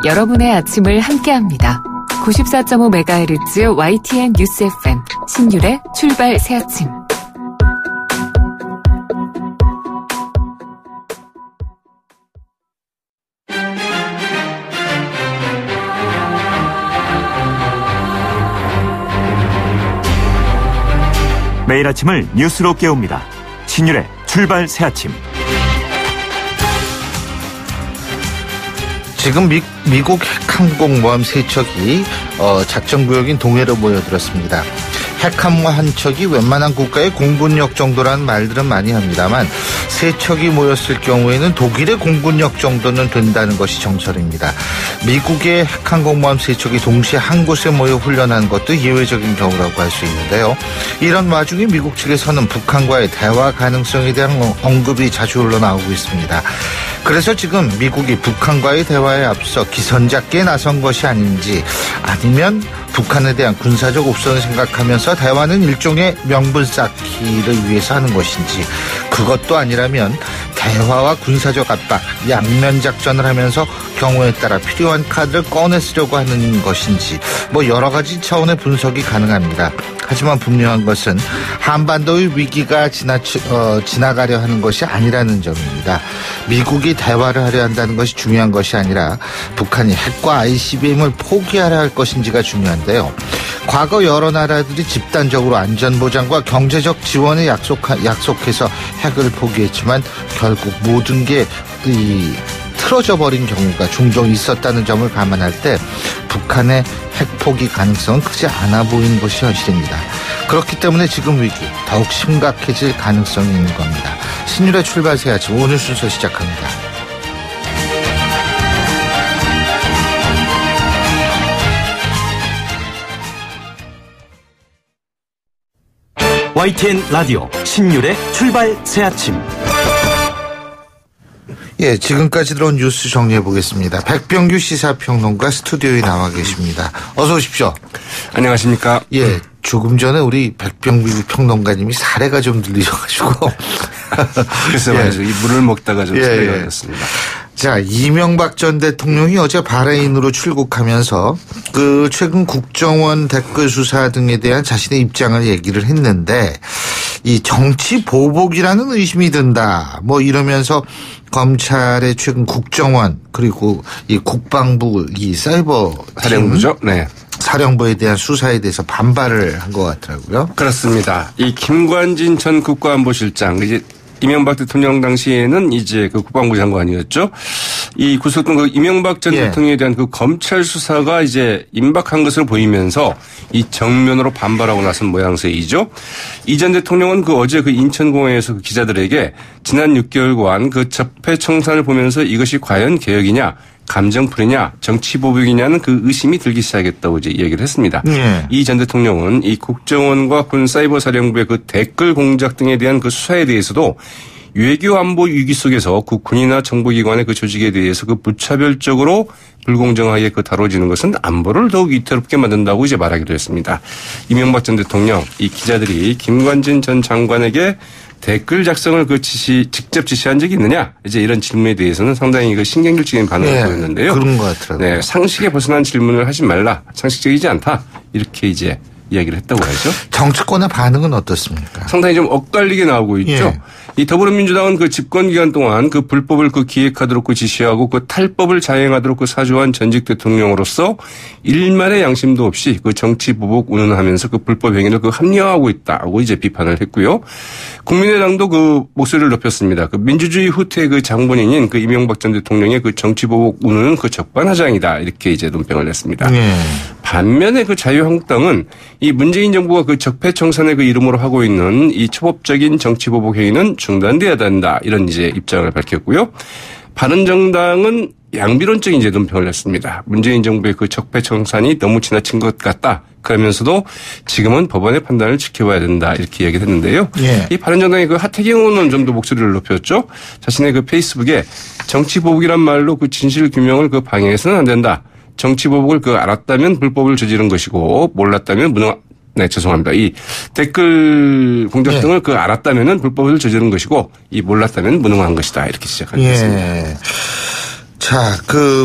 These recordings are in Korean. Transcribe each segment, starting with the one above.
여러분의 아침을 함께합니다. 94.5MHz YTN 뉴스 FM 신율의 출발 새아침. 매일 아침을 뉴스로 깨웁니다. 신율의 출발 새아침. 지금 미국 핵항공모함 3척이 작전구역인 동해로 모여들었습니다. 핵함모 한 척이 웬만한 국가의 공군력 정도라는 말들은 많이 합니다만 3척이 모였을 경우에는 독일의 공군력 정도는 된다는 것이 정설입니다. 미국의 핵항공모함 3척이 동시에 한 곳에 모여 훈련하는 것도 예외적인 경우라고 할 수 있는데요. 이런 와중에 미국 측에서는 북한과의 대화 가능성에 대한 언급이 자주 흘러나오고 있습니다. 그래서 지금 미국이 북한과의 대화에 앞서 기선잡기에 나선 것이 아닌지, 아니면 북한에 대한 군사적 옵션을 생각하면서 대화는 일종의 명분 쌓기를 위해서 하는 것인지, 그것도 아니라면 대화와 군사적 압박, 양면 작전을 하면서 경우에 따라 필요한 카드를 꺼내 쓰려고 하는 것인지, 여러 가지 차원의 분석이 가능합니다. 하지만 분명한 것은 한반도의 위기가 지나가려 하는 것이 아니라는 점입니다. 미국이 대화를 하려 한다는 것이 중요한 것이 아니라 북한이 핵과 ICBM을 포기하려 할 것인지가 중요한데요. 과거 여러 나라들이 집단적으로 안전보장과 경제적 지원을 약속해서 핵을 포기했지만 결국 모든 게 틀어져 버린 경우가 종종 있었다는 점을 감안할 때 북한의 핵 포기 가능성은 크지 않아 보이는 것이 현실입니다. 그렇기 때문에 지금 위기 더욱 심각해질 가능성이 있는 겁니다. 신율의 출발 새아침 오늘 순서 시작합니다. YTN 라디오 신율의 출발 새아침. 예, 지금까지 들어온 뉴스 정리해 보겠습니다. 백병규 시사평론가 스튜디오에 나와 계십니다. 어서 오십시오. 안녕하십니까. 예, 조금 전에 우리 백병규 평론가님이 사례가 좀 들리셔가지고. 글쎄 말이죠. 이 물을 먹다가 좀 사례가 됐습니다. 자, 이명박 전 대통령이 어제 바레인으로 출국하면서 최근 국정원 댓글 수사 등에 대한 자신의 입장을 얘기를 했는데, 이 정치 보복이라는 의심이 든다. 이러면서 검찰의 최근 국정원 그리고 이 국방부 이 사이버 사령부죠. 네. 사령부에 대한 수사에 대해서 반발을 한 것 같더라고요. 그렇습니다. 이 김관진 전 국가안보실장, 이제 이명박 대통령 당시에는 이제 국방부 장관이었죠. 이 구속된 이명박 전 대통령에 대한 검찰 수사가 이제 임박한 것으로 보이면서 이 정면으로 반발하고 나선 모양새이죠. 이 전 대통령은 어제 인천공항에서 기자들에게 지난 6개월간 적폐 청산을 보면서 이것이 과연 개혁이냐, 감정풀이냐, 정치보복이냐는 의심이 들기 시작했다고 이제 얘기를 했습니다. 이 전 대통령은 이 국정원과 군사이버사령부의 댓글 공작 등에 대한 수사에 대해서도 외교안보 위기 속에서 군이나 정보기관의 조직에 대해서 무차별적으로 불공정하게 다뤄지는 것은 안보를 더욱 위태롭게 만든다고 이제 말하기도 했습니다. 이명박 전 대통령, 이 기자들이 김관진 전 장관에게 댓글 작성을 직접 지시한 적이 있느냐? 이제 이런 질문에 대해서는 상당히 신경질적인 반응을 보였는데요. 그런 것 같더라고요. 네, 상식에 벗어난 질문을 하지 말라. 상식적이지 않다. 이렇게 이제 이야기를 했다고 하죠. 정치권의 반응은 어떻습니까? 상당히 좀 엇갈리게 나오고 있죠. 이 더불어민주당은 집권 기간 동안 불법을 기획하도록 지시하고 탈법을 자행하도록 사주한 전직 대통령으로서 일말의 양심도 없이 정치 보복 운운하면서 불법 행위를 합리화하고 있다고 이제 비판을 했고요. 국민의당도 목소리를 높였습니다. 민주주의 후퇴의 장본인인 이명박 전 대통령의 정치 보복 운운은 적반하장이다. 이렇게 이제 논평을 냈습니다. 반면에 자유한국당은 이 문재인 정부가 적폐 청산의 이름으로 하고 있는 이 초법적인 정치 보복 행위는 중단돼야 된다. 이런 이제 입장을 밝혔고요. 바른정당은 양비론적인 이제 논평을 냈습니다. 문재인 정부의 적폐 청산이 너무 지나친 것 같다. 그러면서도 지금은 법원의 판단을 지켜봐야 된다. 이렇게 얘기를 했는데요. 이 바른정당의 하태경 의원은 좀 더 목소리를 높였죠. 자신의 페이스북에 정치 보복이란 말로 진실 규명을 방해해서는 안 된다. 정치 보복을 알았다면 불법을 저지른 것이고 몰랐다면 죄송합니다. 이 댓글 공작 등을 알았다면은 불법을 저지른 것이고 이 몰랐다면 무능한 것이다. 이렇게 시작하겠습니다. 자,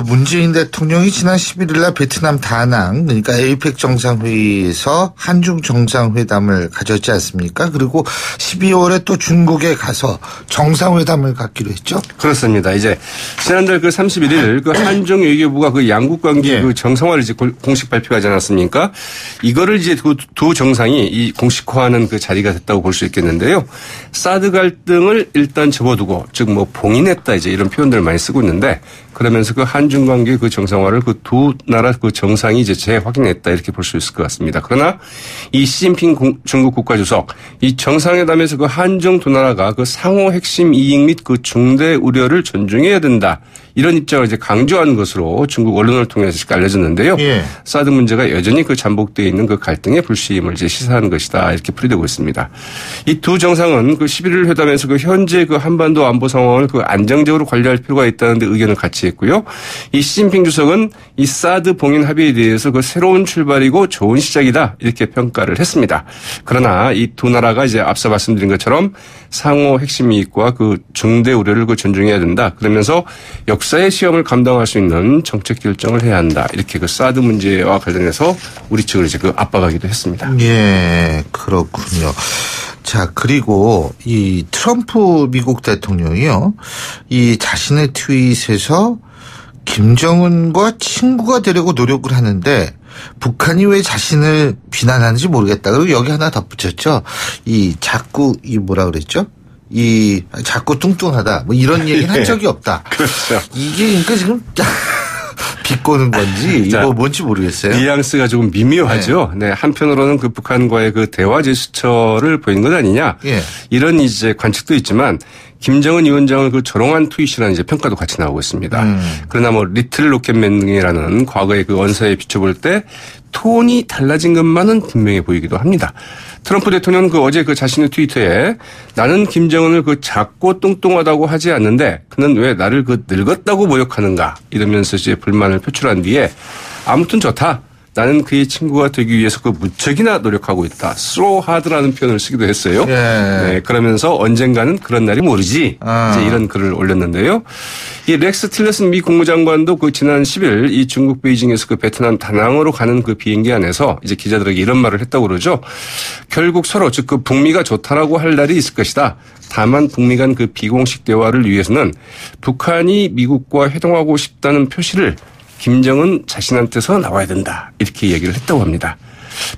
문재인 대통령이 지난 11일 날 베트남 다낭, 그러니까 에이펙 정상회의에서 한중 정상회담을 가졌지 않습니까? 그리고 12월에 또 중국에 가서 정상회담을 갖기로 했죠? 그렇습니다. 이제 지난달 31일 한중 외교부가 양국 관계 정상화를 이제 공식 발표하지 않았습니까? 이거를 이제 두 정상이 이 공식화하는 자리가 됐다고 볼 수 있겠는데요. 사드 갈등을 일단 접어두고, 즉 봉인했다 이제 이런 표현들을 많이 쓰고 있는데, 그러면서 한중 관계 정상화를 두 나라 정상이 이제 재확인했다 이렇게 볼 수 있을 것 같습니다. 그러나 이 시진핑 중국 국가주석 이 정상회담에서 한중 두 나라가 상호 핵심 이익 및 중대 우려를 존중해야 된다. 이런 입장을 이제 강조한 것으로 중국 언론을 통해서 알려졌는데요. 예. 사드 문제가 여전히 잠복되어 있는 갈등의 불씨임을 이제 시사하는 것이다. 이렇게 풀이되고 있습니다. 이 두 정상은 11일 회담에서 현재 한반도 안보 상황을 안정적으로 관리할 필요가 있다는 데 의견을 같이 했고요. 이 시진핑 주석은 이 사드 봉인 합의에 대해서 새로운 출발이고 좋은 시작이다. 이렇게 평가를 했습니다. 그러나 이 두 나라가 이제 앞서 말씀드린 것처럼 상호 핵심 이익과 중대 우려를 존중해야 된다. 그러면서 역사의 시험을 감당할 수 있는 정책 결정을 해야 한다. 이렇게 사드 문제와 관련해서 우리 측을 이제 압박하기도 했습니다. 예, 그렇군요. 자, 그리고 이 트럼프 미국 대통령이요. 이 자신의 트윗에서 김정은과 친구가 되려고 노력을 하는데 북한이 왜 자신을 비난하는지 모르겠다. 그리고 여기 하나 덧붙였죠. 자꾸 뭐라 그랬죠? 자꾸 뚱뚱하다. 이런 얘기는 한 적이 없다. 그렇죠. 이게 그러니까 지금 비꼬는 건지 이거 뭔지 모르겠어요. 뉘앙스가 조금 미묘하죠. 네. 한편으로는 북한과의 대화 제스처를 보인 것 아니냐. 예. 이런 이제 관측도 있지만 김정은 위원장을 조롱한 트윗이라는 이제 평가도 같이 나오고 있습니다. 그러나 리틀 로켓맨이라는 과거의 언사에 비춰볼 때 톤이 달라진 것만은 분명해 보이기도 합니다. 트럼프 대통령은 어제 자신의 트위터에 나는 김정은을 작고 뚱뚱하다고 하지 않는데 그는 왜 나를 늙었다고 모욕하는가 이러면서 이제 불만을 표출한 뒤에 아무튼 좋다. 나는 그의 친구가 되기 위해서 무척이나 노력하고 있다. So hard라는 표현을 쓰기도 했어요. 예. 네, 그러면서 언젠가는 그런 날이 모르지. 이제 이런 글을 올렸는데요. 이 렉스 틸러슨 미 국무장관도 지난 10일 이 중국 베이징에서 베트남 다낭으로 가는 비행기 안에서 이제 기자들에게 이런 말을 했다고 그러죠. 결국 서로 즉 북미가 좋다라고 할 날이 있을 것이다. 다만 북미 간 비공식 대화를 위해서는 북한이 미국과 회동하고 싶다는 표시를 김정은 자신한테서 나와야 된다. 이렇게 얘기를 했다고 합니다.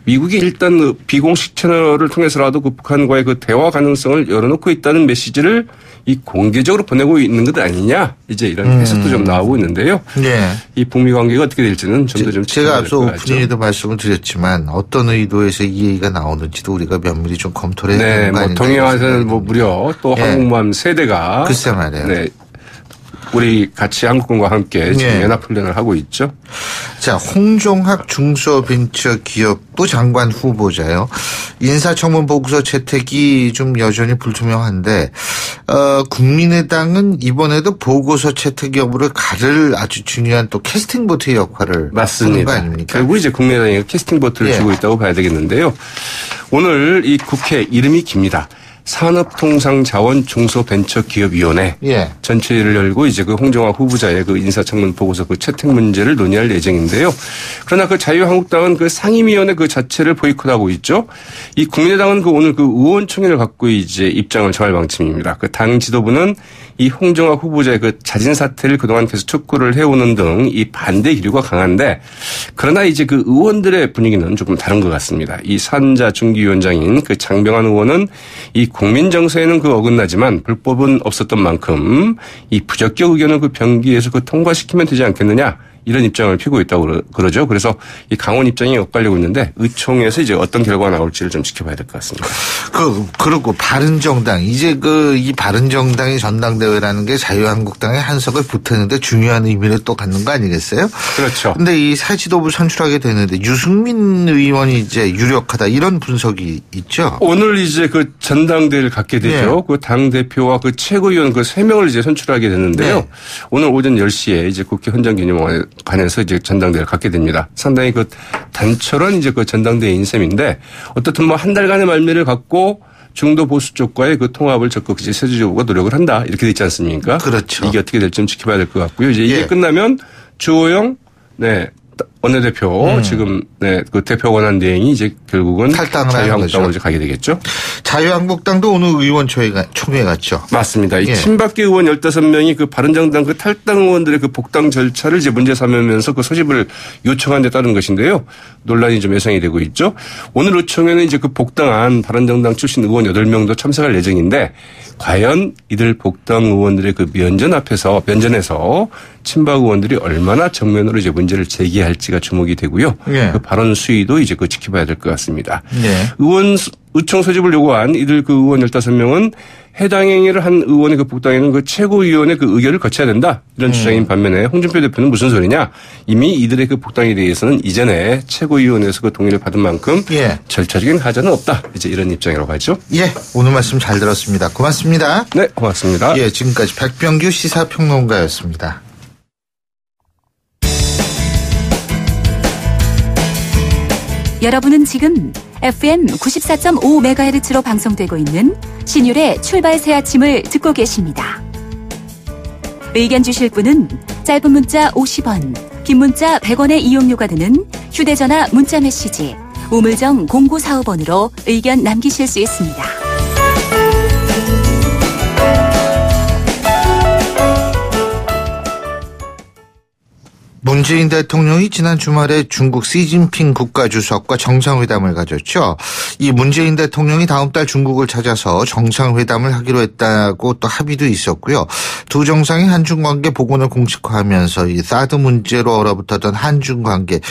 미국이 일단 비공식 채널을 통해서라도 북한과의 대화 가능성을 열어놓고 있다는 메시지를 공개적으로 보내고 있는 것 아니냐. 이제 이런 해석도 좀 나오고 있는데요. 네. 이 북미 관계가 어떻게 될지는 좀 더 좀 제가 앞서 오프닝에도 말씀을 드렸지만 어떤 의도에서 이 얘기가 나오는지도 우리가 면밀히 좀 검토를 해야 되는 거 아닌가. 동해안에서는 무려 또 항공모함 3대가. 글쎄 말이에요. 네. 우리 같이 한국군과 함께 지금 연합훈련을 하고 있죠. 자, 홍종학 중소벤처기업부 장관 후보자요. 인사청문 보고서 채택이 좀 여전히 불투명한데 국민의당은 이번에도 보고서 채택 여부를 가를 아주 중요한 또 캐스팅 보트의 역할을 하는 거 아닙니까? 결국 이제 국민의당이 캐스팅 보트를 주고 있다고 봐야 되겠는데요. 오늘 이 국회 이름이 깁니다. 산업통상자원중소벤처기업위원회 전체를 열고 이제 홍종학 후보자의 인사청문 보고서 채택 문제를 논의할 예정인데요. 그러나 자유한국당은 상임위원회 자체를 보이콧하고 있죠. 이 국민의당은 오늘 의원총회를 갖고 이제 입장을 정할 방침입니다. 당 지도부는 이 홍종학 후보자의 자진 사퇴를 그동안 계속 촉구를 해오는 등 이 반대 기류가 강한데 그러나 이제 의원들의 분위기는 조금 다른 것 같습니다. 이 산자 중기위원장인 장병환 의원은 이 국민 정서에는 어긋나지만 불법은 없었던 만큼 이 부적격 의견을 병기에서 통과시키면 되지 않겠느냐. 이런 입장을 피고 있다고 그러죠. 그래서 이 강원 입장이 엇갈리고 있는데 의총에서 이제 어떤 결과가 나올지를 좀 지켜봐야 될 것 같습니다. 그리고 바른정당 이제 이 바른정당의 전당대회라는 게 자유한국당의 한석을 보태는데 중요한 의미를 또 갖는 거 아니겠어요? 그렇죠. 근데 이 새 지도부 선출하게 되는데 유승민 의원이 이제 유력하다 이런 분석이 있죠. 오늘 이제 전당대회를 갖게 되죠. 당 대표와 최고위원 3명을 이제 선출하게 되는데요. 오늘 오전 10시에 이제 국회 헌정기념관에서 이제 전당대회를 갖게 됩니다. 상당히 단촐한 이제 전당대회인 셈인데 어떻든 한 달간의 말미를 갖고 중도 보수 쪽과의 그 통합을 적극 이제 세주적으로 노력을 한다. 이렇게 돼 있지 않습니까? 그렇죠. 이게 어떻게 될지 좀 지켜봐야 될 것 같고요. 이제 이게 예. 끝나면 주호영 원내대표 지금 그 대표 권한 대행이 이제 결국은 탈당을 자유한국당으로 이제 가게 되겠죠. 자유한국당도 오늘 총회 갔죠. 맞습니다. 이 예. 친박계 의원 15명이 그 바른정당 그 탈당 의원들의 그 복당 절차를 이제 문제 삼으면서 그 소집을 요청한 데 따른 것인데요. 논란이 좀 예상이 되고 있죠. 오늘 의총에는 이제 그 복당한 바른정당 출신 의원 8명도 참석할 예정인데 과연 이들 복당 의원들의 그 면전에서 친박 의원들이 얼마나 정면으로 이제 문제를 제기할지가 주목이 되고요. 예. 그 발언 수위도 이제 그 지켜봐야 될 것 같습니다. 예. 의총 소집을 요구한 이들 그 의원 15명은 해당 행위를 한 의원의 그 복당에는 그 최고위원회 그 의결을 거쳐야 된다. 이런 주장인 반면에 홍준표 대표는 무슨 소리냐. 이미 이들의 그 복당에 대해서는 이전에 최고위원회에서 그 동의를 받은 만큼 예. 절차적인 하자는 없다. 이제 이런 입장이라고 하죠. 예. 오늘 말씀 잘 들었습니다. 고맙습니다. 네, 고맙습니다. 예, 지금까지 백병규 시사평론가였습니다. 여러분은 지금 FM 94.5MHz로 방송되고 있는 신율의 출발 새 아침을 듣고 계십니다. 의견 주실 분은 짧은 문자 50원, 긴 문자 100원의 이용료가 드는 휴대전화 문자 메시지 우물정 0945번으로 의견 남기실 수 있습니다. 문재인 대통령이 지난 주말에 중국 시진핑 국가주석과 정상회담을 가졌죠. 이 문재인 대통령이 다음 달 중국을 찾아서 정상회담을 하기로 했다고 또 합의도 있었고요. 두 정상이 한중관계 복원을 공식화하면서 이 사드 문제로 얼어붙었던 한중관계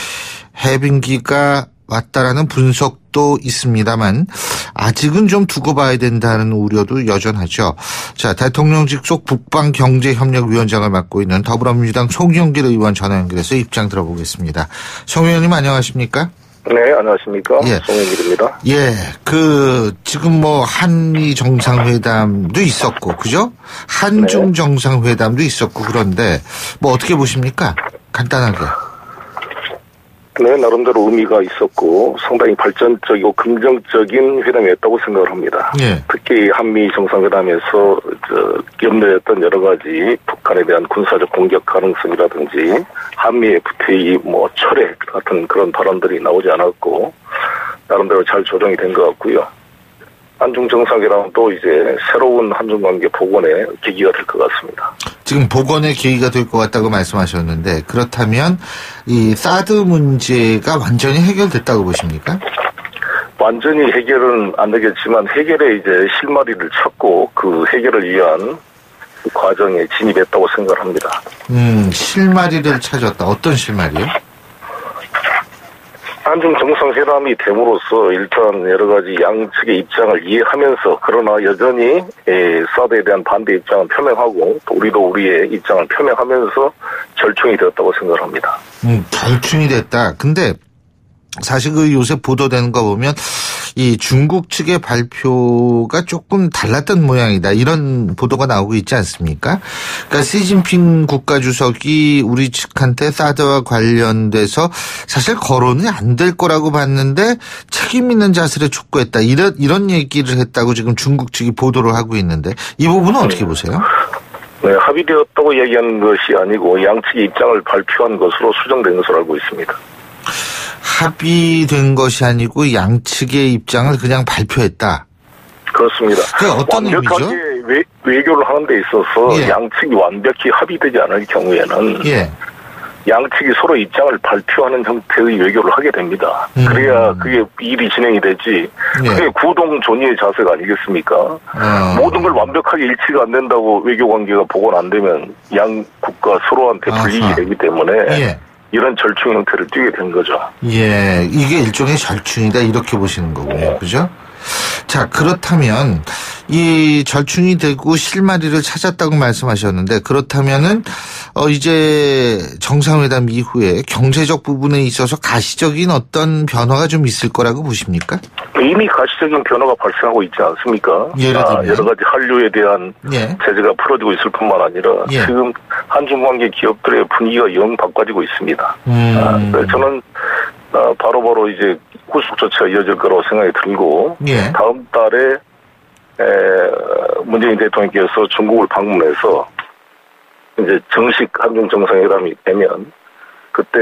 해빙기가 왔다라는 분석도 있습니다만 아직은 좀 두고 봐야 된다는 우려도 여전하죠. 자, 대통령 직속 북방경제협력위원장을 맡고 있는 더불어민주당 송영길 의원 전화 연결해서 입장 들어보겠습니다. 송 의원님 안녕하십니까? 네, 안녕하십니까? 예. 송영길입니다. 예, 지금 한미 정상회담도 있었고, 그죠? 한중 정상회담도 있었고, 그런데 어떻게 보십니까? 간단하게. 네, 나름대로 의미가 있었고 상당히 발전적이고 긍정적인 회담이었다고 생각을 합니다. 예. 특히 한미 정상회담에서 염려했던 여러 가지 북한에 대한 군사적 공격 가능성이라든지 한미 FTA 철회 같은 그런 발언들이 나오지 않았고 나름대로 잘 조정이 된 것 같고요. 한중 정상회담도 이제 새로운 한중 관계 복원의 계기가 될 것 같습니다. 지금 복원의 계기가 될 것 같다고 말씀하셨는데 그렇다면 이 사드 문제가 완전히 해결됐다고 보십니까? 완전히 해결은 안 되겠지만 해결에 이제 실마리를 찾고 그 해결을 위한 그 과정에 진입했다고 생각을 합니다. 실마리를 찾았다. 어떤 실마리요? 한중 정상회담이 됨으로써 일단 여러 가지 양측의 입장을 이해하면서 그러나 여전히 사드에 대한 반대 입장을 표명하고 또 우리도 우리의 입장을 표명하면서 절충이 되었다고 생각을 합니다. 절충이 됐다. 근데 사실 요새 보도되는 거 보면 이 중국 측의 발표가 조금 달랐던 모양이다. 이런 보도가 나오고 있지 않습니까? 그러니까 시진핑 국가주석이 우리 측한테 사드와 관련돼서 사실 거론이 안 될 거라고 봤는데 책임 있는 자세를 촉구했다. 이런 얘기를 했다고 지금 중국 측이 보도를 하고 있는데 이 부분은 어떻게 보세요? 네, 합의되었다고 얘기하는 것이 아니고 양측의 입장을 발표한 것으로 수정된 것으로 알고 있습니다. 합의된 것이 아니고 양측의 입장을 그냥 발표했다. 그렇습니다. 그게 어떤 완벽하게 의미죠? 외교를 하는 데 있어서 양측이 완벽히 합의되지 않을 경우에는 양측이 서로 입장을 발표하는 형태의 외교를 하게 됩니다. 그래야 그게 일이 진행이 되지. 그게 구동존의의 자세가 아니겠습니까? 모든 걸 완벽하게 일치가 안 된다고 외교관계가 복원 안 되면 양 국가 서로한테 불이익이 되기 때문에 이런 절충 형태를 띠게 된 거죠. 예, 이게 일종의 절충이다 이렇게 보시는 거군요. 그죠? 자, 그렇다면 이 절충이 되고 실마리를 찾았다고 말씀하셨는데 그렇다면은 이제 정상회담 이후에 경제적 부분에 있어서 가시적인 어떤 변화가 좀 있을 거라고 보십니까? 이미 가시적인 변화가 발생하고 있지 않습니까? 예를 들면 여러 가지 한류에 대한 제재가 풀어지고 있을 뿐만 아니라 지금 한중관계 기업들의 분위기가 영 바꿔지고 있습니다. 저는 바로바로 이제 후속 조치가 이어질 거라고 생각이 들고 다음 달에 문재인 대통령께서 중국을 방문해서 이제 정식 한중 정상회담이 되면 그때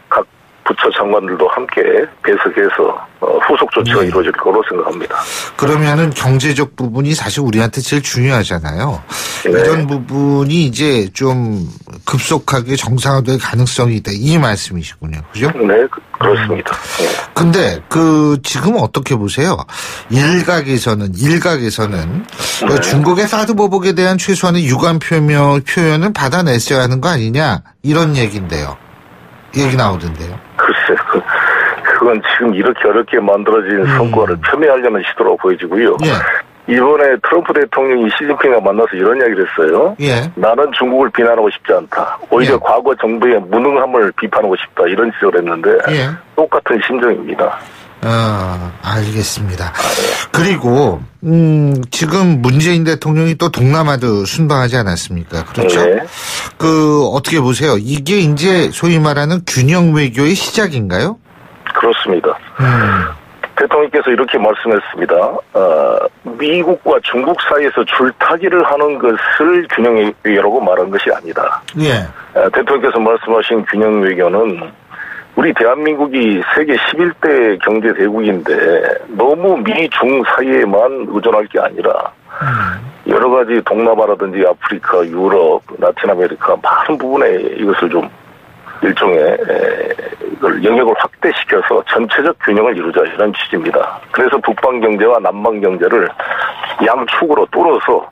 각 부처 장관들도 함께 배석해서 후속 조치가 이루어질 거로 생각합니다. 그러면은 경제적 부분이 사실 우리한테 제일 중요하잖아요. 네. 이런 부분이 이제 좀 급속하게 정상화될 가능성이 있다. 이 말씀이시군요. 그죠? 네, 그렇습니다. 근데 지금 어떻게 보세요? 일각에서는 네. 중국의 사드 보복에 대한 최소한의 유감 표현은 받아냈어야 하는 거 아니냐 이런 얘기인데요. 얘기 나오던데요. 글쎄, 그건 지금 이렇게 어렵게 만들어진 성과를 폄훼하려는 시도로 보여지고요. 예. 이번에 트럼프 대통령이 시진핑과 만나서 이런 이야기를 했어요. 예. 나는 중국을 비난하고 싶지 않다. 오히려 과거 정부의 무능함을 비판하고 싶다. 이런 지적을 했는데 똑같은 심정입니다. 알겠습니다. 그리고 지금 문재인 대통령이 또 동남아도 순방하지 않았습니까? 그렇죠? 네. 어떻게 보세요? 이게 이제 소위 말하는 균형 외교의 시작인가요? 그렇습니다. 대통령께서 이렇게 말씀했습니다. 미국과 중국 사이에서 줄타기를 하는 것을 균형 외교라고 말한 것이 아니다. 예. 대통령께서 말씀하신 균형 외교는 우리 대한민국이 세계 11대 경제 대국인데 너무 미, 중 사이에만 의존할 게 아니라 여러 가지 동남아라든지 아프리카, 유럽, 라틴 아메리카 많은 부분에 이것을 좀 일종의 이걸 영역을 확대시켜서 전체적 균형을 이루자 이런 취지입니다. 그래서 북방 경제와 남방 경제를 양축으로 뚫어서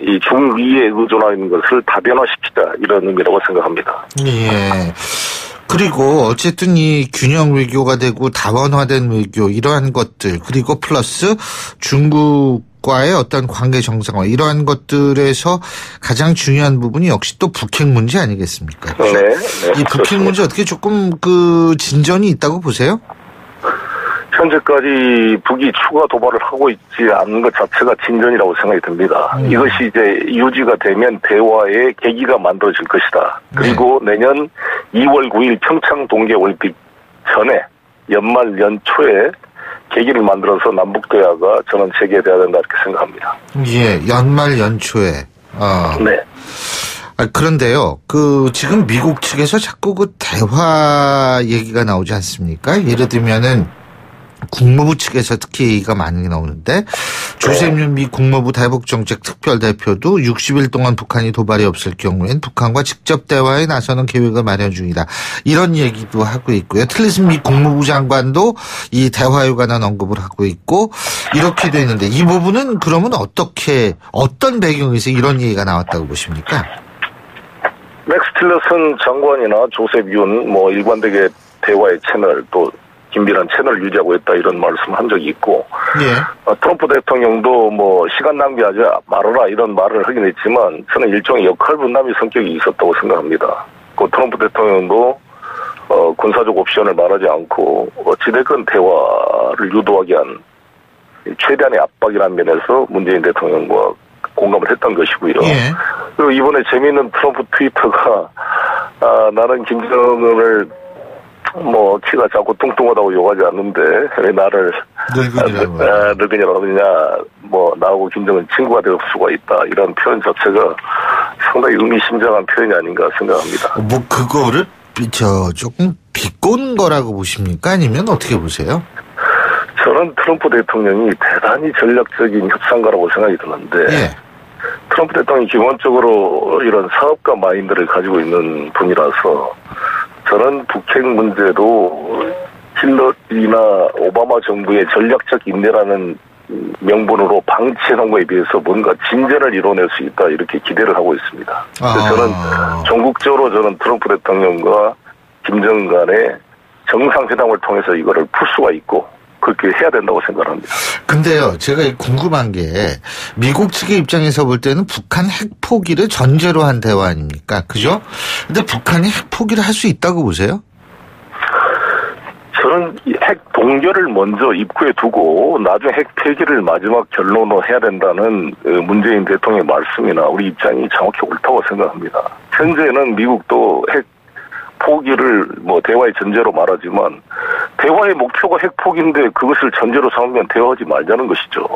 이 중위에 의존하는 것을 다변화시키자 이런 의미라고 생각합니다. 예. 그리고 어쨌든 이 균형 외교가 되고 다원화된 외교 이러한 것들 그리고 플러스 중국과의 어떤 관계 정상화 이러한 것들에서 가장 중요한 부분이 역시 또 북핵 문제 아니겠습니까? 네. 이 북핵 문제 어떻게 조금 진전이 있다고 보세요? 현재까지 북이 추가 도발을 하고 있지 않는 것 자체가 진전이라고 생각이 듭니다. 이것이 이제 유지가 되면 대화의 계기가 만들어질 것이다. 그리고 내년 2월 9일 평창 동계올림픽 전에 연말 연초에 계기를 만들어서 남북 대화가 저는 재개돼야 된다 이렇게 생각합니다. 예, 연말 연초에. 네. 그런데요, 지금 미국 측에서 자꾸 대화 얘기가 나오지 않습니까? 예를 들면은 국무부 측에서 특히 얘기가 많이 나오는데 조셉윤 미 국무부 대북정책 특별대표도 60일 동안 북한이 도발이 없을 경우엔 북한과 직접 대화에 나서는 계획을 마련 중이다. 이런 얘기도 하고 있고요. 틸러슨 미 국무부 장관도 이 대화에 관한 언급을 하고 있고 이렇게 돼 있는데 이 부분은 그러면 어떤 배경에서 이런 얘기가 나왔다고 보십니까? 맥스 틸러슨 장관이나 조셉윤 일관되게 대화의 채널 또 긴밀한 채널을 유지하고 있다 이런 말씀한 적이 있고 트럼프 대통령도 시간 낭비하지 말아라 이런 말을 하긴 했지만 저는 일종의 역할 분담의 성격이 있었다고 생각합니다. 그 트럼프 대통령도 군사적 옵션을 말하지 않고 어찌됐건 대화를 유도하기 위한 최대한의 압박이라는 면에서 문재인 대통령과 공감을 했던 것이고요. 그리고 이번에 재미있는 트럼프 트위터가 나는 김정은을 키가 작고 뚱뚱하다고 욕하지 않는데 왜 나를 늙은이라고 하느냐 나하고 김정은 친구가 될 수가 있다 이런 표현 자체가 상당히 의미심장한 표현이 아닌가 생각합니다. 그거를 조금 비꼰 거라고 보십니까? 아니면 어떻게 보세요? 저는 트럼프 대통령이 대단히 전략적인 협상가라고 생각이 드는데 트럼프 대통령이 기본적으로 이런 사업가 마인드를 가지고 있는 분이라서 저는 북핵 문제도 힐러리나 오바마 정부의 전략적 인내라는 명분으로 방치해놓은 것에 비해서 뭔가 진전을 이뤄낼 수 있다 이렇게 기대를 하고 있습니다. 그래서 저는 전국적으로 트럼프 대통령과 김정은 간의 정상회담을 통해서 이거를 풀 수가 있고 그렇게 해야 된다고 생각합니다. 근데요, 제가 궁금한 게 미국 측의 입장에서 볼 때는 북한 핵 포기를 전제로 한 대화 아닙니까? 그죠? 근데 북한이 핵 포기를 할 수 있다고 보세요? 저는 핵 동결을 먼저 입구에 두고 나중에 핵 폐기를 마지막 결론으로 해야 된다는 문재인 대통령의 말씀이나 우리 입장이 정확히 옳다고 생각합니다. 현재는 미국도 핵 포기를 대화의 전제로 말하지만 대화의 목표가 핵 포기인데 그것을 전제로 삼으면 대화하지 말자는 것이죠.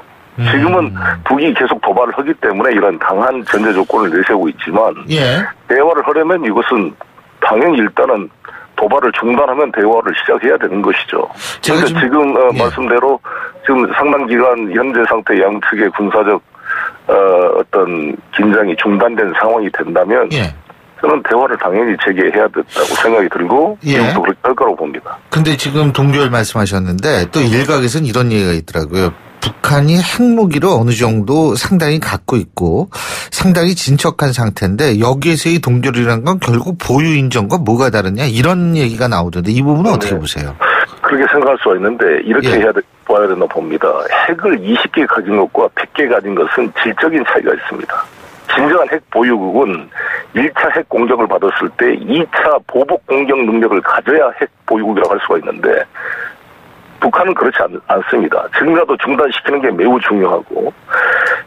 지금은 북이 계속 도발을 하기 때문에 이런 강한 전제 조건을 내세우고 있지만 예. 대화를 하려면 이것은 당연히 일단은 도발을 중단하면 대화를 시작해야 되는 것이죠. 그런데 지금 예. 말씀대로 지금 상당 기간 현재 상태 양측의 군사적 어떤 긴장이 중단된 상황이 된다면 예. 저는 대화를 당연히 재개해야 된다고 생각이 들고 예. 또 그렇게 할 거라고 봅니다. 근데 지금 동결 말씀하셨는데 또 일각에서는 이런 얘기가 있더라고요. 북한이 핵무기를 어느 정도 상당히 갖고 있고 상당히 진척한 상태인데 여기에서의 동결이라는 건 결국 보유 인정과 뭐가 다르냐 이런 얘기가 나오던데 이 부분은 네. 어떻게 보세요? 그렇게 생각할 수가 있는데 이렇게 예. 봐야 된다 봅니다. 핵을 20개 가진 것과 100개 가진 것은 질적인 차이가 있습니다. 진정한 핵 보유국은 1차 핵 공격을 받았을 때 2차 보복 공격 능력을 가져야 핵 보유국이라고 할 수가 있는데 북한은 그렇지 않습니다. 지금이라도 중단시키는 게 매우 중요하고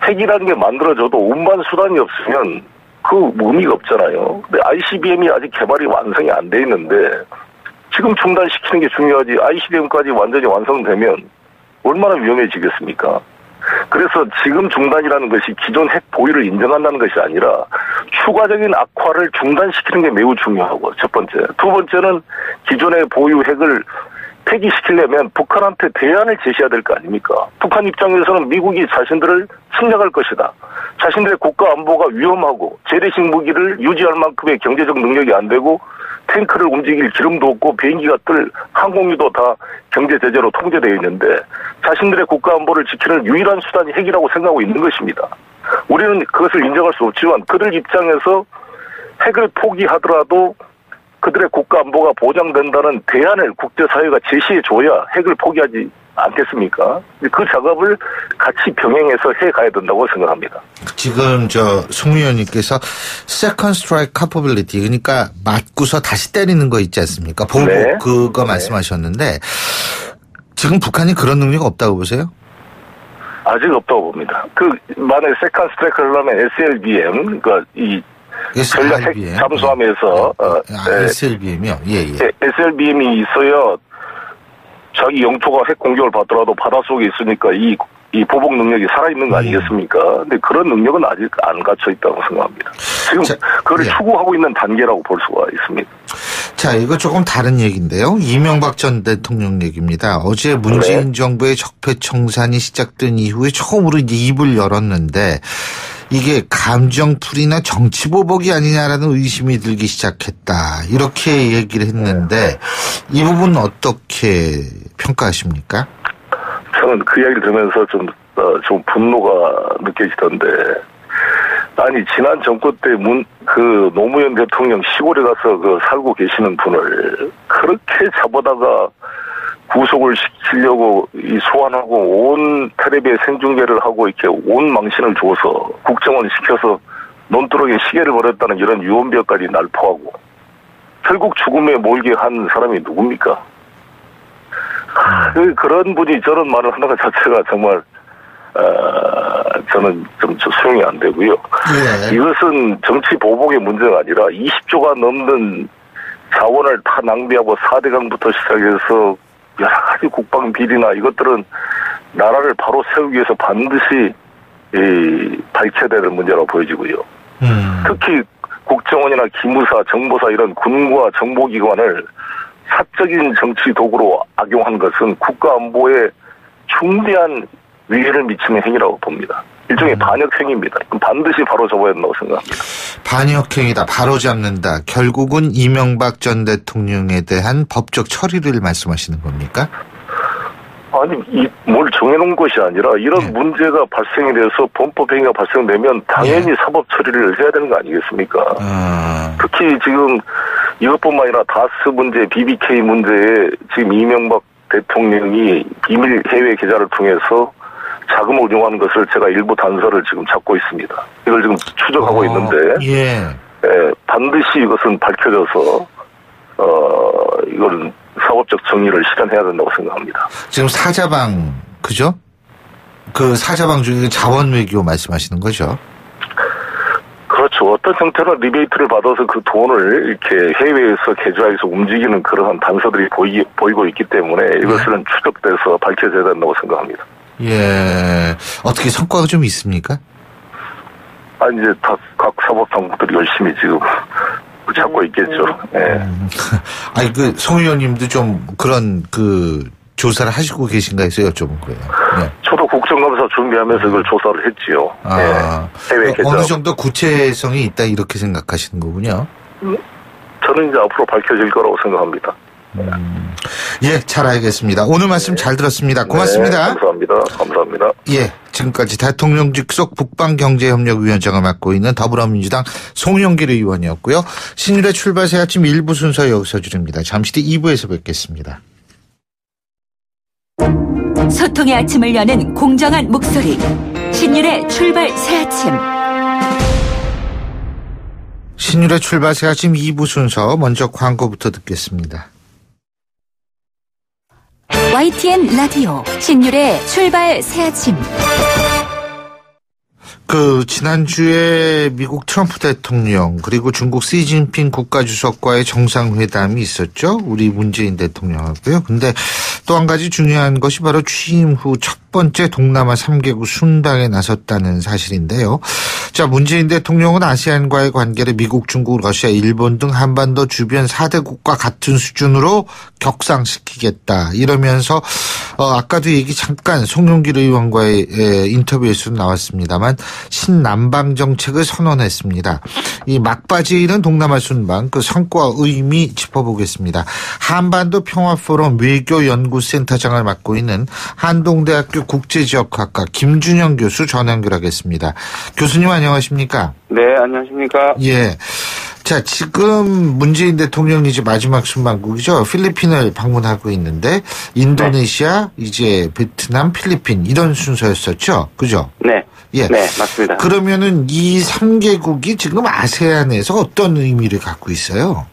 핵이라는 게 만들어져도 운반 수단이 없으면 그 의미가 없잖아요. 근데 ICBM이 아직 개발이 완성이 안 돼 있는데 지금 중단시키는 게 중요하지 ICBM까지 완전히 완성되면 얼마나 위험해지겠습니까? 그래서 지금 중단이라는 것이 기존 핵 보유를 인정한다는 것이 아니라 추가적인 악화를 중단시키는 게 매우 중요하고 첫 번째. 두 번째는 기존의 보유 핵을 폐기시키려면 북한한테 대안을 제시해야 될 거 아닙니까? 북한 입장에서는 미국이 자신들을 침략할 것이다. 자신들의 국가 안보가 위험하고 재래식 무기를 유지할 만큼의 경제적 능력이 안 되고 탱크를 움직일 기름도 없고 비행기가 뜰 항공유도 다 경제 제재로 통제되어 있는데 자신들의 국가 안보를 지키는 유일한 수단이 핵이라고 생각하고 있는 것입니다. 우리는 그것을 인정할 수 없지만 그들 입장에서 핵을 포기하더라도 그들의 국가 안보가 보장된다는 대안을 국제사회가 제시해줘야 핵을 포기하지 않겠습니까? 그 작업을 같이 병행해서 해가야 된다고 생각합니다. 지금 송 의원님께서 Second Strike Capability 그러니까 맞고서 다시 때리는 거 있지 않습니까? 보복 네. 그거 말씀하셨는데 지금 북한이 그런 능력이 없다고 보세요? 아직 없다고 봅니다. 만약에 Second Strike를 하려면 SLBM, 그러니까 이 전략 핵 잠수함에서 SLBM이요? 예. SLBM이 있어야 자기 영토가 핵 공격을 받더라도 바닷속에 있으니까 이 보복 능력이 살아있는 거 아니겠습니까? 근데 그런 능력은 아직 안 갖춰 있다고 생각합니다. 지금 그걸 추구하고 있는 단계라고 볼 수가 있습니다. 자, 이거 조금 다른 얘기인데요. 이명박 전 대통령 얘기입니다. 어제 문재인 정부의 적폐청산이 시작된 이후에 처음으로 이제 입을 열었는데 이게 감정풀이나 정치보복이 아니냐라는 의심이 들기 시작했다. 이렇게 얘기를 했는데 이 부분은 어떻게 평가하십니까? 저는 그 이야기를 들으면서 좀 분노가 느껴지던데 아니 지난 정권 때 노무현 대통령 시골에 가서 살고 계시는 분을 그렇게 잡아다가 구속을 시키려고 소환하고 온 텔레비에 생중계를 하고 이렇게 온 망신을 줘서 국정원 시켜서 논두렁에 시계를 버렸다는 이런 유언비어까지 날포하고 결국 죽음에 몰게 한 사람이 누굽니까? 그런 분이 저런 말을 하는 것 자체가 정말 저는 좀 수용이 안 되고요. 네. 이것은 정치 보복의 문제가 아니라 20조가 넘는 자원을 다 낭비하고 4대강부터 시작해서 여러 가지 국방 비리나 이것들은 나라를 바로 세우기 위해서 반드시 밝혀야 되는 문제라고 보여지고요. 특히 국정원이나 기무사, 정보사 이런 군과 정보기관을 사적인 정치 도구로 악용한 것은 국가안보에 중대한 위해를 미치는 행위라고 봅니다. 일종의 반역행위입니다. 반드시 바로잡아야 된다고 생각합니다. 반역행위다. 바로잡는다. 결국은 이명박 전 대통령에 대한 법적 처리를 말씀하시는 겁니까? 아니, 뭘 정해놓은 것이 아니라 이런 문제가 발생이 돼서 범법행위가 발생되면 당연히 사법 처리를 해야 되는 거 아니겠습니까? 특히 지금 이것뿐만 아니라 다스 문제, BBK 문제에 지금 이명박 대통령이 비밀 해외 계좌를 통해서 자금을 운용하는 것을 제가 일부 단서를 지금 잡고 있습니다. 이걸 지금 추적하고 있는데 반드시 이것은 밝혀져서 이걸 사법적 정리를 실현해야 된다고 생각합니다. 지금 사자방 그죠? 그 사자방 중에 자원 외교 말씀하시는 거죠? 그렇죠. 어떤 형태로 리베이트를 받아서 그 돈을 이렇게 해외에서 계좌에서 움직이는 그러한 단서들이 보이고 있기 때문에 이것은 추적돼서 밝혀져야 된다고 생각합니다. 예. 어떻게 성과가 좀 있습니까? 이제 각 사법당국들이 열심히 지금 찾고 있겠죠. 예. 아니, 송 의원님도 좀 그런 조사를 하시고 계신가 해서 여쭤본 거예요. 네. 저도 국정감사 준비하면서 그걸 조사를 했지요. 예. 해외 계좌. 어느 정도 구체성이 있다 이렇게 생각하시는 거군요. 저는 이제 앞으로 밝혀질 거라고 생각합니다. 예, 잘 알겠습니다. 오늘 말씀 잘 들었습니다. 고맙습니다. 네, 감사합니다. 예, 지금까지 대통령 직속 북방경제협력위원장을 맡고 있는 더불어민주당 송영길 의원이었고요. 신율의 출발 새 아침 1부 순서 여기서 줄입니다. 잠시 뒤 2부에서 뵙겠습니다. 소통의 아침을 여는 공정한 목소리. 신율의 출발 새 아침. 신율의 출발 새 아침 2부 순서 먼저 광고부터 듣겠습니다. YTN 라디오 신율의 출발 새 아침. 지난주에 미국 트럼프 대통령 그리고 중국 시진핑 국가주석과의 정상회담이 있었죠. 우리 문재인 대통령하고요. 근데 또 한 가지 중요한 것이 바로 취임 후 첫 번째 동남아 3개국 순방에 나섰다는 사실인데요. 자, 문재인 대통령은 아세안과의 관계를 미국, 중국, 러시아, 일본 등 한반도 주변 4대국과 같은 수준으로 격상시키겠다. 이러면서 아까도 얘기 잠깐 송영길 의원과의 인터뷰에서도 나왔습니다만 신남방 정책을 선언했습니다. 이 막바지에 이른 동남아 순방 성과 의미 짚어보겠습니다. 한반도 평화포럼 외교연구센터장을 맡고 있는 한동대학교 국제지역학과 김준영 교수 전화 연결하겠습니다. 교수님 안녕하십니까? 네, 안녕하십니까? 예. 자, 지금 문재인 대통령이 이제 마지막 순방국이죠. 필리핀을 방문하고 있는데 인도네시아, 이제 베트남, 필리핀 이런 순서였었죠. 그죠? 네. 예. 네, 맞습니다. 그러면은 이 3개국이 지금 아세안에서 어떤 의미를 갖고 있어요?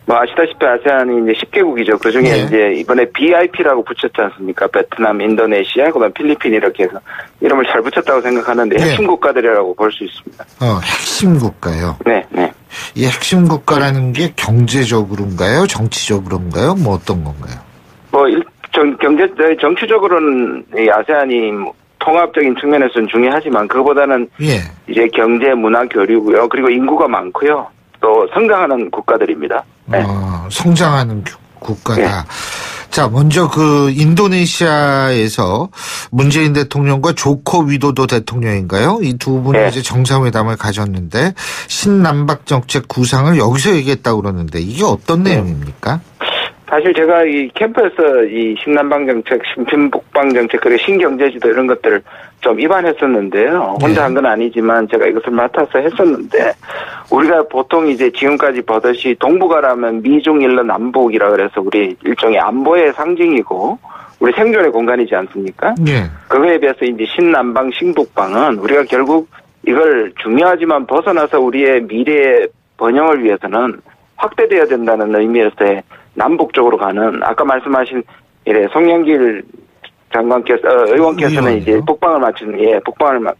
아시다시피 아세안이 이제 10개국이죠. 그 중에 네. 이제 이번에 BIP라고 붙였지 않습니까? 베트남, 인도네시아, 그다음 필리핀 이렇게 해서 이름을 잘 붙였다고 생각하는데 네. 핵심 국가들이라고 볼 수 있습니다. 핵심 국가요. 네, 네. 이 핵심 국가라는 게 경제적으로인가요? 정치적으로인가요? 뭐 어떤 건가요? 정치적으로는 이 아세안이 통합적인 측면에서는 중요하지만 그거보다는 이제 경제, 문화, 교류고요. 그리고 인구가 많고요. 또 성장하는 국가들입니다. 네. 성장하는 국가다. 네. 자, 먼저 인도네시아에서 문재인 대통령과 조코 위도도 대통령인가요? 이 두 분이 이제 정상회담을 가졌는데 신남방 정책 구상을 여기서 얘기했다고 그러는데 이게 어떤 내용입니까? 사실 제가 이 캠프에서 이 신남방 정책, 신북방 정책, 그리고 신경제지도 이런 것들을 좀 입안했었는데요. 혼자 한 건 아니지만 제가 이것을 맡아서 했었는데 우리가 보통 이제 지금까지 보듯이 동북아라면 미중 일러 남북이라 그래서 우리 일종의 안보의 상징이고 우리 생존의 공간이지 않습니까? 네. 그거에 비해서 이제 신남방, 신북방은 우리가 결국 이걸 중요하지만 벗어나서 우리의 미래의 번영을 위해서는 확대돼야 된다는 의미에서의 남북 쪽으로 가는 아까 말씀하신 송영길 의원께서는 이제 북방을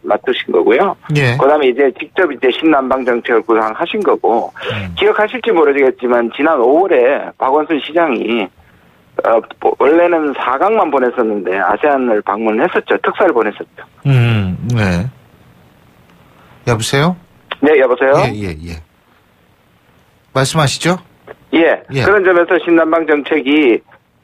맡으신 거고요. 예. 그다음에 이제 직접 이제 신남방 정책을 구상하신 거고 기억하실지 모르겠지만 지난 5월에 박원순 시장이 원래는 4강만 보냈었는데 아세안을 방문했었죠. 특사를 보냈었죠. 네. 여보세요? 네, 여보세요? 예. 말씀하시죠? 예. 그런 점에서 신남방 정책이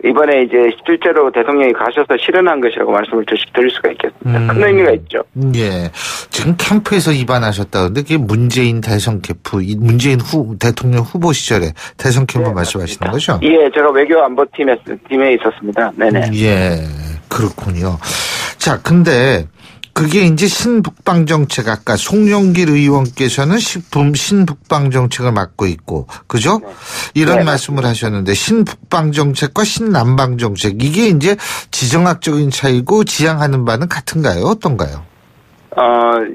이번에 이제 실제로 대통령이 가셔서 실현한 것이라고 말씀을 드릴 수가 있겠습니다. 큰 의미가 있죠. 예. 지금 캠프에서 입안하셨다는데 그게 문재인 대선 캠프, 문재인 대통령 후보 시절에 대선 캠프 말씀하시는 거죠? 예, 제가 외교안보팀에 있었습니다. 네네. 예, 그렇군요. 자, 근데 그게 이제 신북방 정책, 아까 송영길 의원께서는 신북방 정책을 맡고 있고, 그죠? 네. 이런 말씀을 하셨는데, 신북방 정책과 신남방 정책, 이게 이제 지정학적인 차이고 지향하는 바는 같은가요? 어떤가요?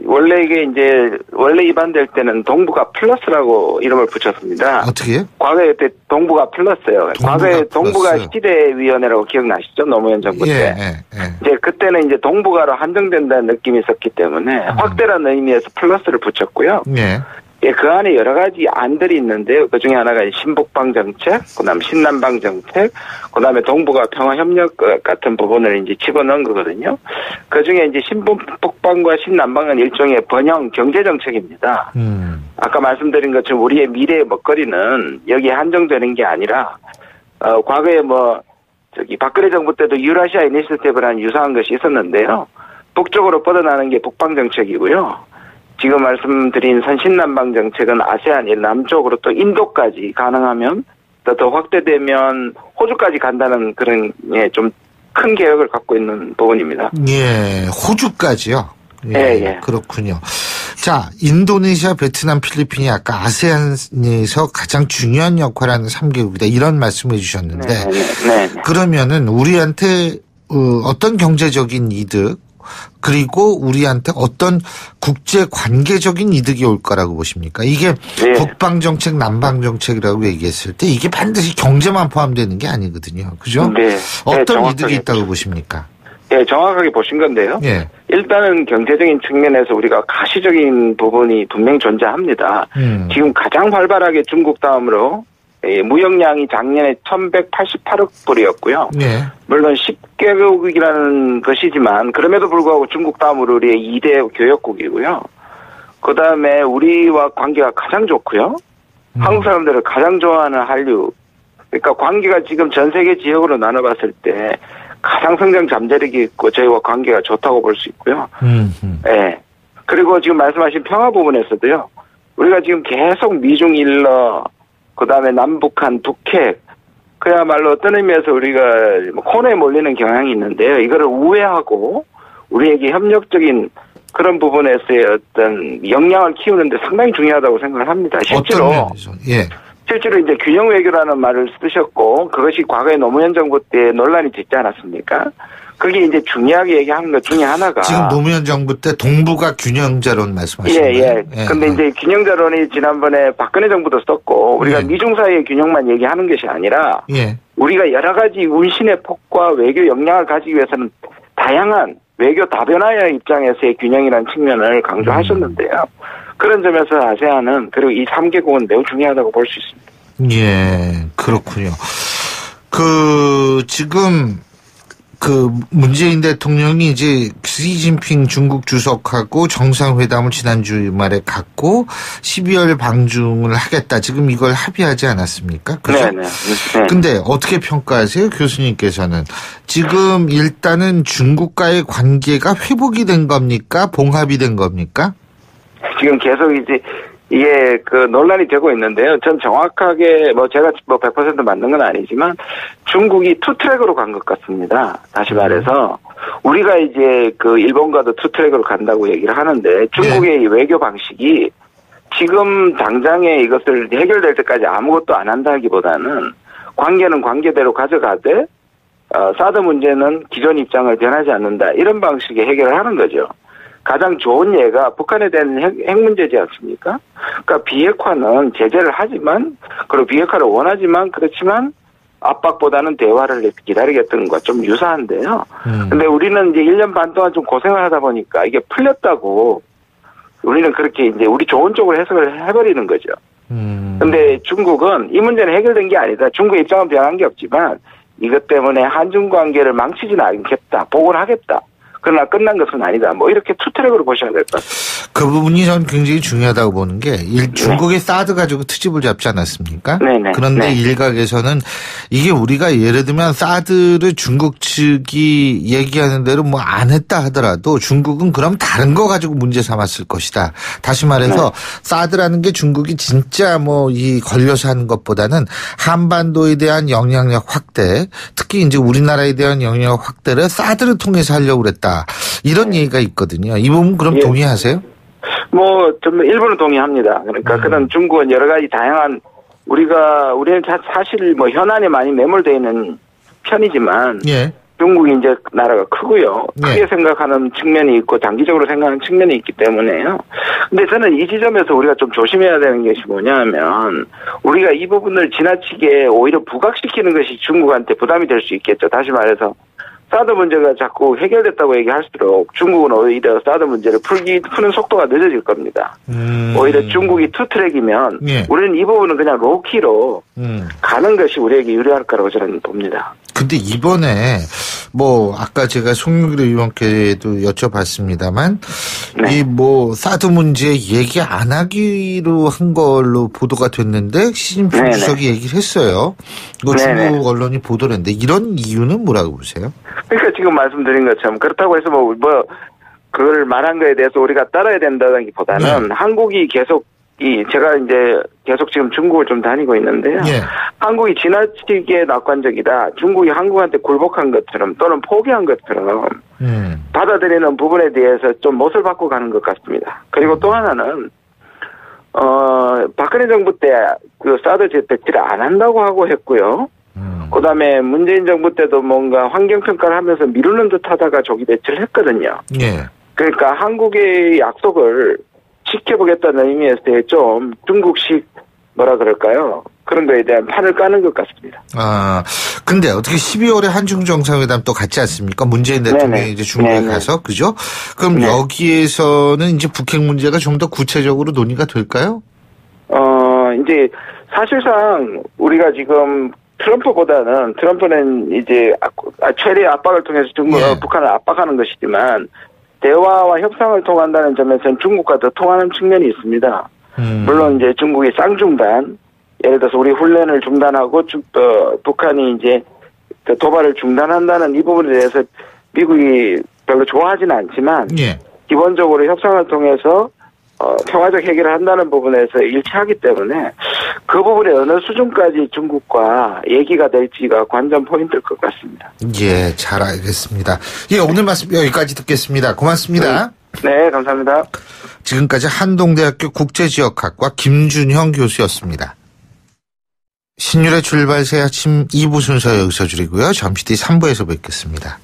원래 이게 이제, 원래 입안될 때는 동북아 플러스라고 이름을 붙였습니다. 어떻게요? 과거에 때 동북아 플러스요. 과거에 동북아 시대위원회라고 기억나시죠? 노무현 정부 때. 이제 그때는 이제 동북아로 한정된다는 느낌이 있었기 때문에 확대라는 의미에서 플러스를 붙였고요. 예, 그 안에 여러 가지 안들이 있는데요. 그 중에 하나가 신북방 정책, 그 다음에 신남방 정책, 그 다음에 동북아 평화협력 같은 부분을 이제 집어넣은 거거든요. 그 중에 이제 신북방과 신남방은 일종의 번영 경제정책입니다. 아까 말씀드린 것처럼 우리의 미래의 먹거리는 여기에 한정되는 게 아니라, 과거에 박근혜 정부 때도 유라시아 이니시티브라는 유사한 것이 있었는데요. 북쪽으로 뻗어나는 게 북방정책이고요. 지금 말씀드린 신남방 정책은 아세안 남쪽으로 또 인도까지 가능하면 더 확대되면 호주까지 간다는 그런 좀 큰 계획을 갖고 있는 부분입니다. 예, 호주까지요? 예, 예. 그렇군요. 자, 인도네시아, 베트남, 필리핀이 아까 아세안에서 가장 중요한 역할을 하는 3개국이다. 이런 말씀을 해주셨는데 네. 그러면은 우리한테 어떤 경제적인 이득 그리고 우리한테 어떤 국제 관계적인 이득이 올 거라고 보십니까? 이게 북방정책, 남방정책이라고 얘기했을 때 이게 반드시 경제만 포함되는 게 아니거든요. 그죠? 네. 어떤 이득이 있다고 보십니까? 네, 정확하게 보신 건데요. 예. 일단은 경제적인 측면에서 우리가 가시적인 부분이 분명히 존재합니다. 지금 가장 활발하게 중국 다음으로 무역량이 작년에 1,188억 불이었고요. 예. 물론 10개국이라는 것이지만 그럼에도 불구하고 중국 다음으로 우리의 2대 교역국이고요. 그다음에 우리와 관계가 가장 좋고요. 한국 사람들을 가장 좋아하는 한류. 그러니까 관계가 지금 전 세계 지역으로 나눠봤을 때 가장 성장 잠재력이 있고 저희와 관계가 좋다고 볼 수 있고요. 네. 그리고 지금 말씀하신 평화 부분에서도요. 우리가 지금 계속 미중 일러 그다음에 남북한 북핵 그야말로 어떤 의미에서 우리가 코너에 몰리는 경향이 있는데요. 이거를 우회하고 우리에게 협력적인 그런 부분에서의 어떤 역량을 키우는데 상당히 중요하다고 생각을 합니다. 실제로 이제 균형 외교라는 말을 쓰셨고 그것이 과거에 노무현 정부 때 논란이 됐지 않았습니까? 그게 이제 중요하게 얘기하는 것 중에 하나가 지금 노무현 정부 때 동북아 균형자론 말씀하시는 거예요? 예. 근데 이제 균형자론이 지난번에 박근혜 정부도 썼고 우리가 미중 사이의 균형만 얘기하는 것이 아니라 우리가 여러 가지 운신의 폭과 외교 역량을 가지기 위해서는 다양한 외교 다변화의 입장에서의 균형이라는 측면을 강조하셨는데요. 그런 점에서 아세안은 그리고 이 3개국은 매우 중요하다고 볼 수 있습니다. 예, 그렇군요. 지금 문재인 대통령이 이제 시진핑 중국 주석하고 정상회담을 지난 주말에 갖고 12월 방중을 하겠다. 지금 이걸 합의하지 않았습니까? 그죠? 네. 근데 어떻게 평가하세요? 교수님께서는. 지금 일단은 중국과의 관계가 회복이 된 겁니까? 봉합이 된 겁니까? 지금 계속 이제 이게 논란이 되고 있는데요. 전 정확하게 제가 100% 맞는 건 아니지만 중국이 투트랙으로 간 것 같습니다. 다시 말해서 우리가 이제 일본과도 투트랙으로 간다고 얘기를 하는데 중국의 외교 방식이 지금 당장에 이것을 해결될 때까지 아무것도 안 한다기보다는 관계는 관계대로 가져가되 사드 문제는 기존 입장을 변하지 않는다. 이런 방식의 해결을 하는 거죠. 가장 좋은 예가 북한에 대한 핵 문제지 않습니까? 그러니까 비핵화는 제재를 하지만, 그리고 비핵화를 원하지만, 그렇지만 압박보다는 대화를 기다리겠다는 것과 좀 유사한데요. 근데 우리는 이제 1년 반 동안 좀 고생을 하다 보니까 이게 풀렸다고 우리는 그렇게 이제 우리 좋은 쪽으로 해석을 해버리는 거죠. 근데 중국은 이 문제는 해결된 게 아니다. 중국의 입장은 변한 게 없지만 이것 때문에 한중 관계를 망치지는 않겠다. 복원하겠다. 그러나 끝난 것은 아니다. 이렇게 투트랙으로 보셔야 될 것 같습니다. 그 부분이 저는 굉장히 중요하다고 보는 게 중국의 사드 가지고 트집을 잡지 않았습니까? 네네. 그런데 일각에서는 이게 우리가 예를 들면 사드를 중국 측이 얘기하는 대로 안 했다 하더라도 중국은 그럼 다른 거 가지고 문제 삼았을 것이다. 다시 말해서 사드라는 게 중국이 진짜 이 걸려서 하는 것보다는 한반도에 대한 영향력 확대, 특히 이제 우리나라에 대한 영향력 확대를 사드를 통해서 하려고 그랬다. 이런 얘기가 있거든요. 이 부분 그럼 동의하세요? 좀 일부는 동의합니다. 그러니까 그런 중국은 여러 가지 다양한 우리는 사실 현안에 많이 매몰되어 있는 편이지만 중국이 이제 나라가 크고요. 크게 생각하는 측면이 있고 장기적으로 생각하는 측면이 있기 때문에요. 근데 저는 이 지점에서 우리가 좀 조심해야 되는 것이 뭐냐면 우리가 이 부분을 지나치게 오히려 부각시키는 것이 중국한테 부담이 될 수 있겠죠. 다시 말해서 사드 문제가 자꾸 해결됐다고 얘기할수록 중국은 오히려 사드 문제를 푸는 속도가 늦어질 겁니다. 오히려 중국이 투트랙이면 예. 우리는 이 부분은 그냥 로키로 가는 것이 우리에게 유리할 거라고 저는 봅니다. 근데 이번에 뭐 아까 제가 송영길 의원께도 여쭤봤습니다만 네. 이 뭐 사드 문제 얘기 안 하기로 한 걸로 보도가 됐는데 시진핑 주석이 얘기를 했어요. 이거 중국 언론이 보도를 했는데 이런 이유는 뭐라고 보세요? 그러니까 지금 말씀드린 것처럼 그렇다고 해서 뭐 그걸 말한 거에 대해서 우리가 따라야 된다기보다는 한국이 계속 제가 이제 계속 지금 중국을 좀 다니고 있는데요. 예. 한국이 지나치게 낙관적이다. 중국이 한국한테 굴복한 것처럼 또는 포기한 것처럼 받아들이는 부분에 대해서 좀 못을 받고 가는 것 같습니다. 그리고 또 하나는 박근혜 정부 때 그 사드 배치를 안 한다고 하고 했고요. 그다음에 문재인 정부 때도 뭔가 환경평가를 하면서 미루는 듯 하다가 조기 배치를 했거든요. 예. 그러니까 한국의 약속을 지켜보겠다는 의미에서 좀 중국식 뭐라 그럴까요? 그런 거에 대한 판을 까는 것 같습니다. 아, 근데 어떻게 12월에 한중 정상회담 또 갔지 않습니까? 문재인 대통령이 이제 중국에 가서, 그죠? 그럼 여기에서는 이제 북핵 문제가 좀 더 구체적으로 논의가 될까요? 이제 사실상 우리가 지금 트럼프는 이제 최대 압박을 통해서 북한을 압박하는 것이지만 대화와 협상을 통한다는 점에서는 중국과 더 통하는 측면이 있습니다. 물론 이제 중국이 쌍중단, 예를 들어서 우리 훈련을 중단하고 북한이 이제 도발을 중단한다는 이 부분에 대해서 미국이 별로 좋아하지는 않지만 예. 기본적으로 협상을 통해서 평화적 해결을 한다는 부분에서 일치하기 때문에 그 부분에 어느 수준까지 중국과 얘기가 될지가 관전 포인트일 것 같습니다. 예, 잘 알겠습니다. 예, 오늘 말씀 여기까지 듣겠습니다. 고맙습니다. 네, 감사합니다. 지금까지 한동대학교 국제지역학과 김준형 교수였습니다. 신율의 출발 새 아침 2부 순서 여기서 줄이고요. 잠시 뒤 3부에서 뵙겠습니다.